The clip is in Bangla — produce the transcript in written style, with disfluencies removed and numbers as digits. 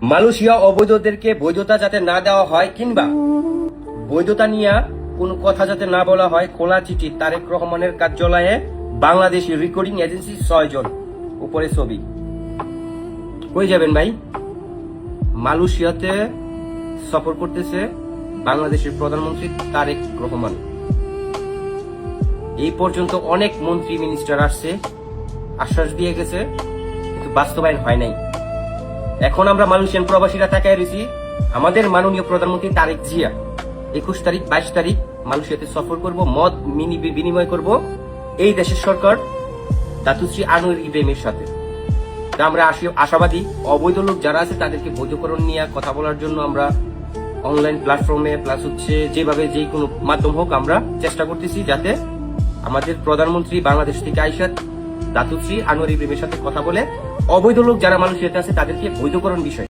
মালয়েশিয়া অবৈধদেরকে বৈধতা যাতে না দেওয়া হয় কিংবা বৈধতা নিয়ে কোন কথা যাতে না বলা হয়, খোলা চিঠি তারেক রহমানের কার্যালয়ে বাংলাদেশি রেকর্ডিং এজেন্সি 6 জন, উপরে ছবি। কই যাবেন ভাই? মালয়েশিয়াতে সফর করতেছে বাংলাদেশের প্রধানমন্ত্রী তারেক রহমান। এই পর্যন্ত অনেক মন্ত্রী মিনিস্টার আসছে, আশ্বাস দিয়ে গেছে, কিন্তু বাস্তবায়ন হয় নাই। এখন আমরা মালয়েশিয়ান প্রবাসীরা তাকায় রয়েছি আমাদের মাননীয় প্রধানমন্ত্রী তারেক জিয়া 21 তারিখ 22 তারিখ মালয়েশিয়াতে সফর করব, মত বিনিময় করব এই দেশের সরকার দাতুশ্রী আনোয়ার ইব্রাহিমের সাথে। আমরা আশাবাদী অবৈধ লোক যারা আছে তাদেরকে বৈধকরণ নিয়ে কথা বলার জন্য আমরা অনলাইন প্ল্যাটফর্মে প্লাস যেভাবে যে কোনো মাধ্যম হোক আমরা চেষ্টা করতেছি যাতে আমাদের প্রধানমন্ত্রী বাংলাদেশ থেকে আইসা দাতুশ্রী আনোয়ার ইব্রাহিমের সাথে কথা বলে অবৈধ লোক যারা মালয়েশিয়াতে আছে তাদেরকে বৈধকরণ বিষয়